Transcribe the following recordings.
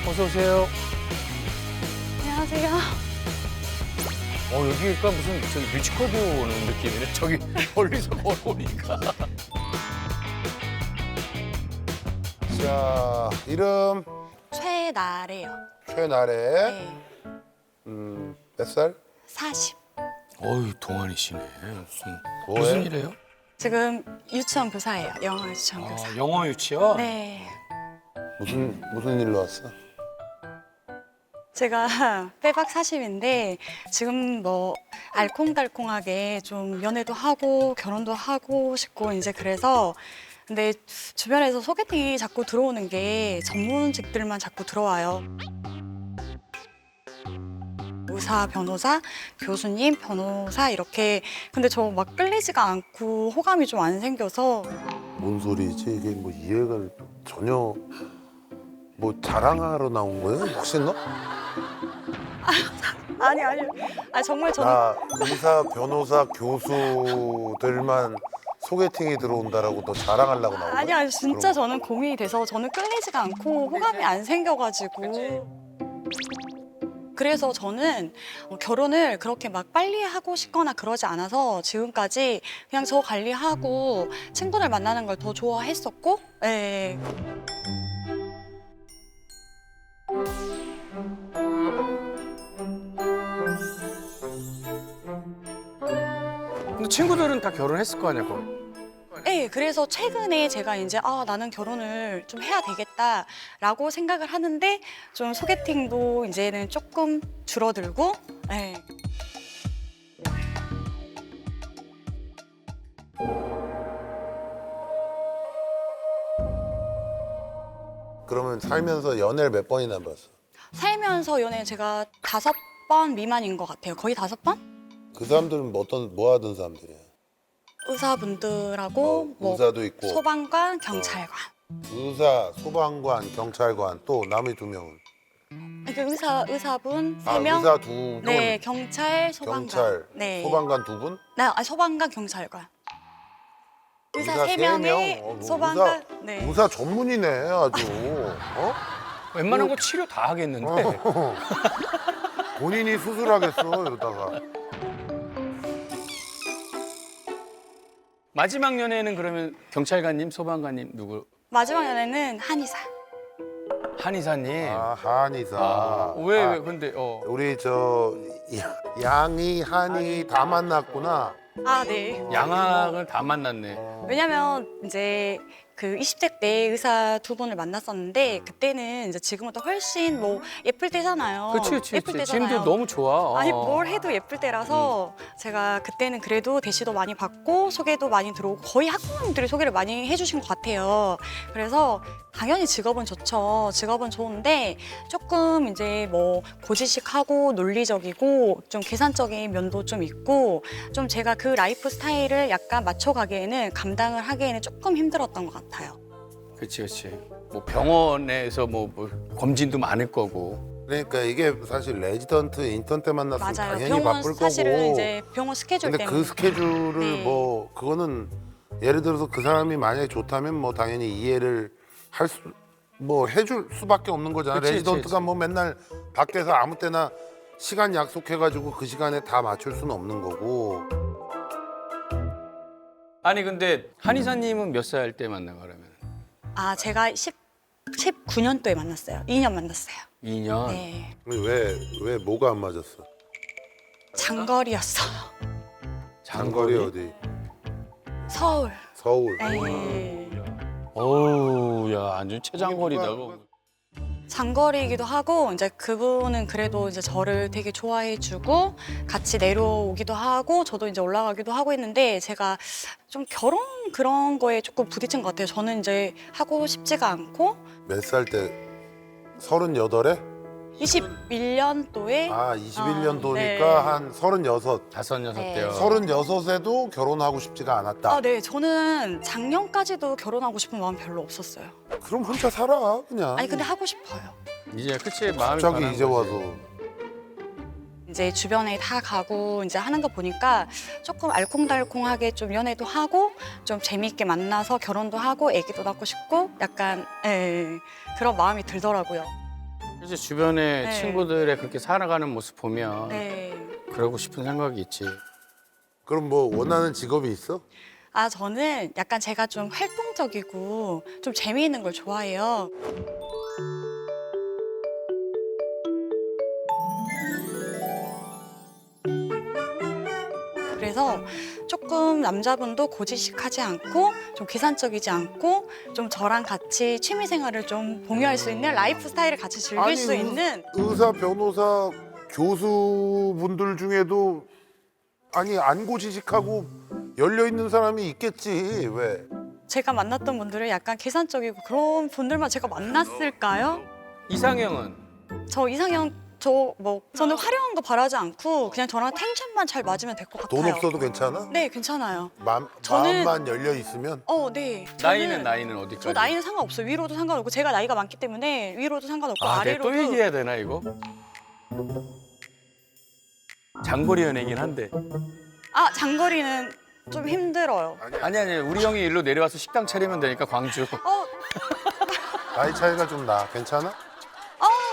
어서 오세요. 안녕하세요. 여기가 무슨 저기 뮤지컬 배우 오는 느낌이네. 저기 멀리서 걸어오니까. 자, 이름 최나래요. 최나래. 네. 몇 살? 40. 어유 동안이시네. 뭐해? 무슨 일이에요? 지금 유치원 교사예요. 영어 유치원 교사. 영어 유치원? 네. 무슨 일로 왔어? 제가 빼박 40인데 지금 뭐 알콩달콩하게 좀 연애도 하고 결혼도 하고 싶고 이제 그래서 근데 주변에서 소개팅이 자꾸 들어오는 게 전문직들만 자꾸 들어와요. 의사, 변호사, 교수님, 변호사 이렇게 근데 저 막 끌리지가 않고 호감이 좀 안 생겨서 뭔 소리지? 이게 뭐 이해가 전혀 뭐 자랑하러 나온 거예요? 혹시 너? 아니 정말 저는 나 의사, 변호사, 교수들만 소개팅이 들어온다라고 너 자랑하려고 나온 거야? 아니 진짜 그럼 저는 고민이 돼서 저는 끌리지가 않고 호감이 안 생겨가지고 그래서 저는 결혼을 그렇게 막 빨리 하고 싶거나 그러지 않아서 지금까지 그냥 저 관리하고 친구들 만나는 걸 더 좋아했었고 예. 근데 친구들은 다 결혼했을 거 아니야, 거의. 네, 그래서 최근에 제가 이제 나는 결혼을 좀 해야 되겠다라고 생각을 하는데 좀 소개팅도 이제는 조금 줄어들고 네. 그러면 살면서 연애를 몇 번이나 해봤어? 살면서 연애 제가 5번 미만인 것 같아요. 거의 5번? 그 사람들은 뭐 하던 사람들이야? 의사분들하고 뭐 의사도 있고 소방관, 경찰관. 의사, 소방관, 경찰관 또 남의 2명은? 그러니까 의사분 3명. 의사 2분, 네, 경찰, 소방관. 경찰, 네. 소방관 2분? 네, 소방관, 경찰관. 의사 의사 3명에 뭐 소방관. 네. 의사 전문이네 아주. 어? 웬만한 거 치료 다 하겠는데. 본인이 수술하겠어 이러다가. 마지막 연애는 그러면 경찰관님, 소방관님 누구? 마지막 연애는 한의사. 한의사님. 아 한의사. 왜 근데 우리 양이 한이 다 만났구나. 네. 양학을 다 만났네. 왜냐면 이제 그 20대 때 의사 2분을 만났었는데 그때는 이제 지금보다 훨씬 뭐 예쁠 때잖아요. 그치. 예쁠 때잖아요. 지금도 너무 좋아. 아니 뭘 해도 예쁠 때라서 제가 그때는 그래도 대시도 많이 받고 소개도 많이 들어오고 거의 학부모님들이 소개를 많이 해주신 것 같아요. 그래서 당연히 직업은 좋죠. 직업은 좋은데 조금 이제 뭐 고지식하고 논리적이고 좀 계산적인 면도 좀 있고 좀 제가 그 라이프 스타일을 약간 맞춰가기에는 감당을 하기에는 조금 힘들었던 것 같아요. 그치. 뭐 병원에서 뭐 검진도 많을 거고. 그러니까 이게 사실 레지던트 인턴 때 만났으면 맞아요. 당연히 병원 바쁠 사실은 거고. 이제 병원 스케줄 근데 때문에. 그 스케줄을 네. 뭐 그거는 예를 들어서 그 사람이 만약에 좋다면 뭐 당연히 이해를 해줄 수밖에 없는 거잖아. 그치, 레지던트가 그치. 뭐 맨날 밖에서 아무 때나 시간 약속해가지고 그 시간에 다 맞출 수는 없는 거고. 아니 근데 한의사님은 몇 살 때 만난 거라면? 제가 19년도에 만났어요. 2년 만났어요. 2년. 네. 왜 뭐가 안 맞았어? 장거리였어요. 장거리 어디? 서울. 서울. 네. 어우, 야, 완전 최장거리다. 그거. 장거리이기도 하고 이제 그분은 그래도 이제 저를 되게 좋아해주고 같이 내려오기도 하고 저도 이제 올라가기도 하고 했는데 제가 좀 결혼 그런 거에 조금 부딪힌 것 같아요. 저는 이제 하고 싶지가 않고 몇 살 때? 38에? 21년도에 21년도니까 네. 한 36. 5, 6 네. 대요. 36에도 결혼하고 싶지가 않았다. 네. 저는 작년까지도 결혼하고 싶은 마음 별로 없었어요. 그럼 혼자 살아 그냥. 아니 근데 하고 싶어요. 이제 그치 마음이 갑자기 변한 이제 거지. 와서. 이제 주변에 다 가고 이제 하는 거 보니까 조금 알콩달콩하게 좀 연애도 하고 좀 재미있게 만나서 결혼도 하고 아기도 낳고 싶고 약간 그런 마음이 들더라고요. 이제 주변에 네. 친구들의 그렇게 살아가는 모습 보면 네. 그러고 싶은 생각이 있지. 그럼 뭐 원하는 직업이 있어? 아, 저는 약간 제가 좀 활동적이고 좀 재미있는 걸 좋아해요. 그래서 조금 남자분도 고지식하지 않고 좀 계산적이지 않고 좀 저랑 같이 취미 생활을 좀 공유할 수 있는 라이프 스타일을 같이 즐길 수 있는 의사, 변호사, 교수분들 중에도 아니 안 고지식하고 열려 있는 사람이 있겠지. 왜? 제가 만났던 분들은 약간 계산적이고 그런 분들만 제가 만났을까요? 이상형은? 저 이상형 저는 화려한 거 바라지 않고 그냥 저랑 텐션만 잘 맞으면 될 것 같아요. 돈 없어도 괜찮아? 네, 괜찮아요. 마음만 열려 있으면? 네. 나이는 어디까지? 저 나이는 상관없어요. 위로도 상관없고 제가 나이가 많기 때문에 위로도 상관없고 아, 내가 아래로도. 또 얘기해야 되나 이거? 장거리 연애긴 한데. 아, 장거리는 좀 힘들어요. 아니 우리 형이 일로 내려와서 식당 차리면 되니까 광주. 나이 차이가 좀 나. 괜찮아?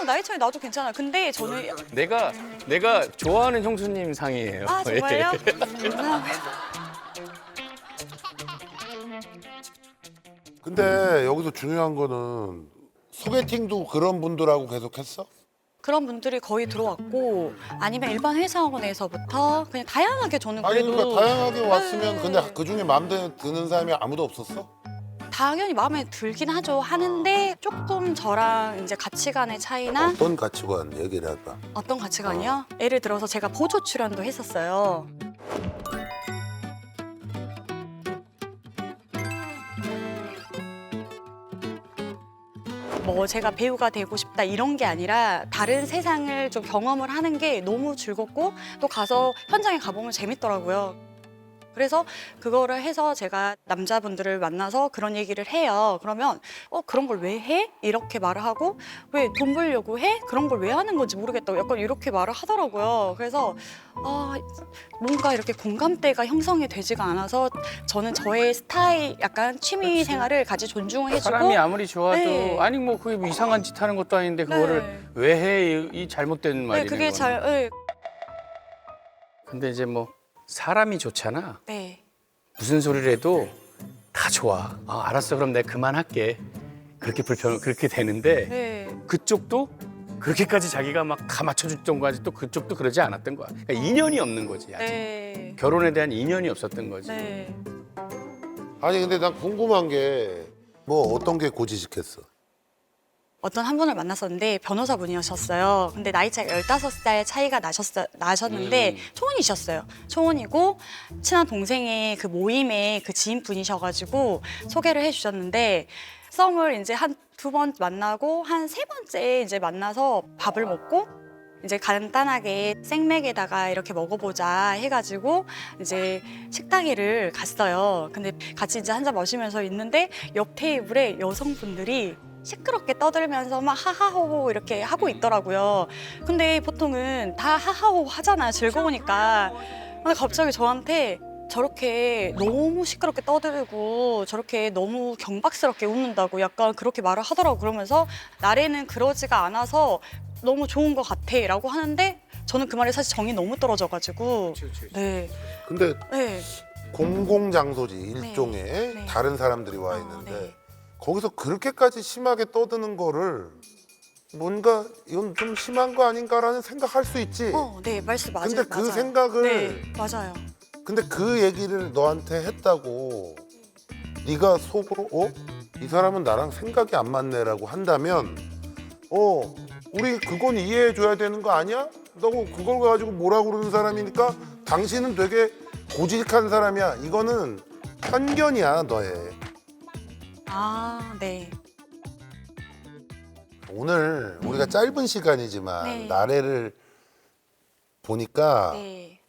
나이 차이 나도 괜찮아요. 근데 저는 내가 좋아하는 형수님 상이에요. 아, 정말요? 감사합니다. 근데 여기서 중요한 거는 소개팅도 그런 분들하고 계속 했어? 그런 분들이 거의 들어왔고 아니면 일반 회사원에서부터 그냥 다양하게 저는 아니 그래도 그러니까 다양하게 왔으면 네. 근데 그중에 마음에 드는 사람이 아무도 없었어? 당연히 마음에 들긴 하죠. 하는데 조금 저랑 이제 가치관의 차이나 어떤 가치관 얘기를 해봐. 어떤 가치관이요? 예를 들어서 제가 보조 출연도 했었어요. 뭐 제가 배우가 되고 싶다 이런 게 아니라 다른 세상을 좀 경험을 하는 게 너무 즐겁고 또 가서 현장에 가보면 재밌더라고요. 그래서 그거를 해서 제가 남자분들을 만나서 그런 얘기를 해요. 그러면 그런 걸 왜 해? 이렇게 말을 하고 왜 돈 벌려고 해? 그런 걸 왜 하는 건지 모르겠다고 약간 이렇게 말을 하더라고요. 그래서 뭔가 이렇게 공감대가 형성이 되지가 않아서 저는 저의 스타일 약간 취미 생활을 같이 존중해주고 사람이 아무리 좋아도 네. 아니 뭐 그게 뭐 이상한 짓 하는 것도 아닌데 그거를 왜 해? 이 잘못된 말이네. 그게 그거는. 네. 근데 이제 뭐 사람이 좋잖아. 네. 무슨 소리를 해도 다 좋아. 알았어, 그럼 내가 그만할게. 그렇게 되는데 네. 그쪽도 그렇게까지 자기가 막 다 맞춰줬던 거지 또 그쪽도 그러지 않았던 거야. 그러니까 인연이 없는 거지. 아직. 네. 결혼에 대한 인연이 없었던 거지. 네. 아니 근데 난 궁금한 게 뭐 어떤 게 고지식했어? 어떤 한 분을 만났었는데 변호사분이셨어요. 근데 나이 차이가 15살 차이가 나셨는데 초혼이셨어요. 초혼이고 친한 동생의 그 모임의 그 지인분이셔가지고 소개를 해주셨는데 썸을 이제 한 2번 만나고 한 3번째 이제 만나서 밥을 먹고 이제 간단하게 생맥에다가 이렇게 먹어보자 해가지고 이제 식당에를 갔어요. 근데 같이 이제 한 잔 마시면서 있는데 옆 테이블에 여성분들이 시끄럽게 떠들면서 막 하하호호 이렇게 하고 있더라고요. 근데 보통은 다 하하호호 하잖아요. 즐거우니까. 근데 갑자기 저한테 저렇게 너무 시끄럽게 떠들고 저렇게 너무 경박스럽게 웃는다고 약간 그렇게 말을 하더라고. 그러면서 나래는 그러지가 않아서 너무 좋은 것 같아 라고 하는데 저는 그 말에 사실 정이 너무 떨어져가지고 네. 근데 네. 공공장소지 일종의 네. 다른 사람들이 와 있는데 네. 거기서 그렇게까지 심하게 떠드는 거를 뭔가 이건 좀 심한 거 아닌가라는 생각할 수 있지. 네, 말씀 맞아요. 근데 그 맞아요. 생각을 네, 맞아요. 근데 그 얘기를 너한테 했다고 네가 속으로 이 사람은 나랑 생각이 안 맞네라고 한다면 우리 그건 이해해 줘야 되는 거 아니야? 너 그걸 가지고 뭐라고 그러는 사람이니까 당신은 되게 고지식한 사람이야. 이거는 편견이야 너의. 네. 오늘 우리가 짧은 시간이지만 네. 나래를 보니까 네.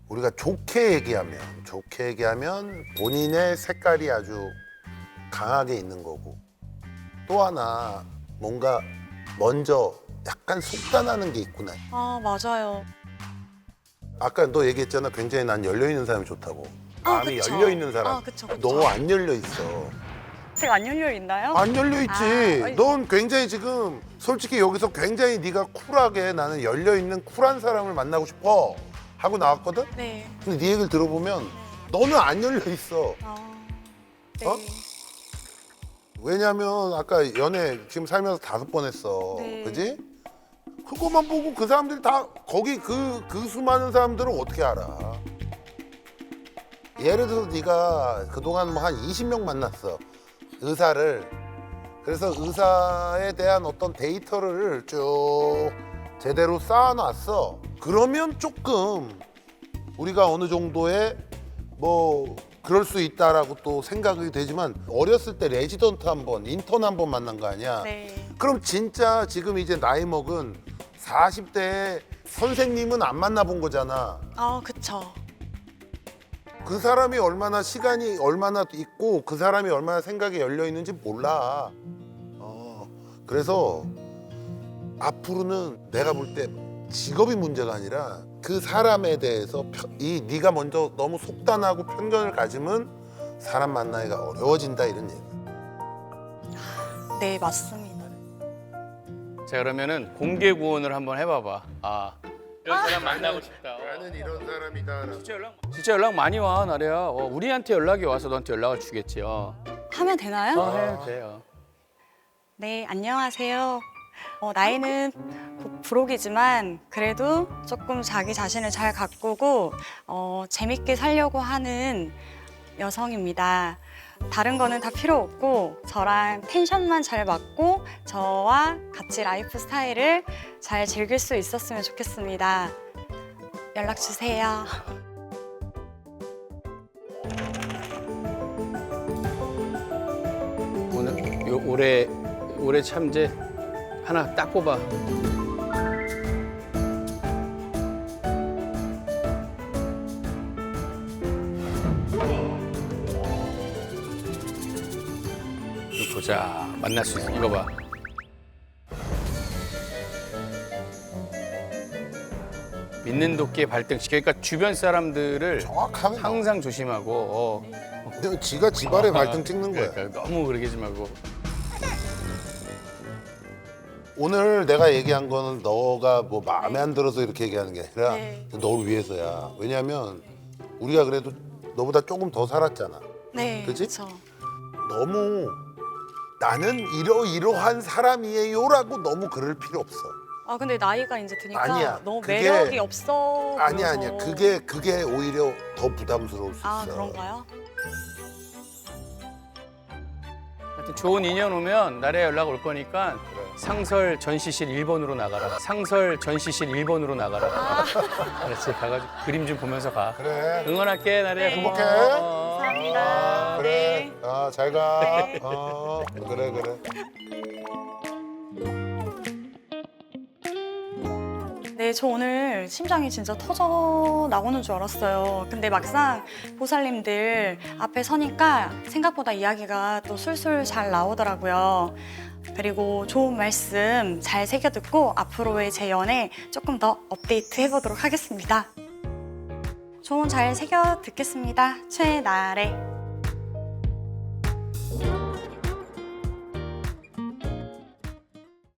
우리가 좋게 얘기하면 본인의 색깔이 아주 강하게 있는 거고 또 하나 뭔가 먼저 약간 속단하는 게 있구나. 맞아요. 아까 너 얘기했잖아. 굉장히 난 열려 있는 사람이 좋다고. 마음이 그쵸. 열려 있는 사람. 그쵸. 너 안 열려 있어. 제가 안 열려 있나요? 안 열려 있지. 아니. 넌 굉장히 지금 솔직히 여기서 굉장히 네가 쿨하게 나는 열려 있는 쿨한 사람을 만나고 싶어 하고 나왔거든. 네. 근데 네 얘기를 들어보면 너는 안 열려 있어. 네. 어? 왜냐면 아까 연애 지금 살면서 5번 했어. 네. 그지? 그거만 보고 그 사람들이 다 거기 그 수많은 사람들을 어떻게 알아? 예를 들어 네가 그동안 뭐 한 20명 만났어. 의사를. 그래서 의사에 대한 어떤 데이터를 쭉 제대로 쌓아놨어. 그러면 조금 우리가 어느 정도의 뭐 그럴 수 있다라고 또 생각이 되지만 어렸을 때 레지던트 한 번, 인턴 한 번 만난 거 아니야? 네. 그럼 진짜 지금 이제 나이 먹은 40대의 선생님은 안 만나본 거잖아. 그쵸. 그 사람이 얼마나 시간이 얼마나 있고 그 사람이 얼마나 생각이 열려 있는지 몰라. 그래서 앞으로는 내가 볼 때 직업이 문제가 아니라 그 사람에 대해서 네가 먼저 너무 속단하고 편견을 가지면 사람 만나기가 어려워진다 이런 얘기. 네, 맞습니다. 자 그러면은 공개 구원을 한번 해봐봐. 이런 사람 만나고 싶다. 나는 이런 사람이다. 진짜 연락 많이 와 나래야. 우리한테 연락이 와서 너한테 연락을 주겠지. 하면 되나요? 해도 돼요. 네, 안녕하세요. 나이는 부록이지만 그래도 조금 자기 자신을 잘 가꾸고 재밌게 살려고 하는 여성입니다. 다른 거는 다 필요 없고 저랑 텐션만 잘 맞고 저와 같이 라이프 스타일을 잘 즐길 수 있었으면 좋겠습니다. 연락 주세요. 오늘 올해 참제 하나 딱 뽑아. 이거 보자. 만날 수 있어. 이거 봐. 믿는 도끼의 발등식. 그러니까 주변 사람들을 정확하게 항상 조심하고. 근데 지가 지발에 발등 찍는 거야. 그러니까 너무 그러게 하지 말고. 오늘 내가 얘기한 거는 너가 뭐 마음에 안 들어서 이렇게 얘기하는 게 아니라 네. 너를 위해서야. 왜냐하면 우리가 그래도 너보다 조금 더 살았잖아. 네, 그치? 그렇죠. 너무 나는 이러이러한 사람이에요라고 너무 그럴 필요 없어. 근데 나이가 이제 드니까 아니야. 너무 그게- 매력이 없어 아니야 보여서. 아니야. 그게 오히려 더 부담스러울 수 있어. 그런가요? 하여튼 좋은 인연 오면 나래 연락 올 거니까 상설 전시실 1번으로 나가라. 상설 전시실 1번으로 나가라. 그렇지. 가가지고 그림 좀 보면서 가. 그래. 응원할게 나래야. 네. 고마워. 행복해. 감사합니다. 그래. 네. 잘 가. 그래 그래. 네, 저 오늘 심장이 진짜 터져 나오는 줄 알았어요. 근데 막상 보살님들 앞에 서니까 생각보다 이야기가 또 술술 잘 나오더라고요. 그리고 좋은 말씀 잘 새겨 듣고 앞으로의 제 연애 조금 더 업데이트 해보도록 하겠습니다. 조언 잘 새겨 듣겠습니다. 최나래.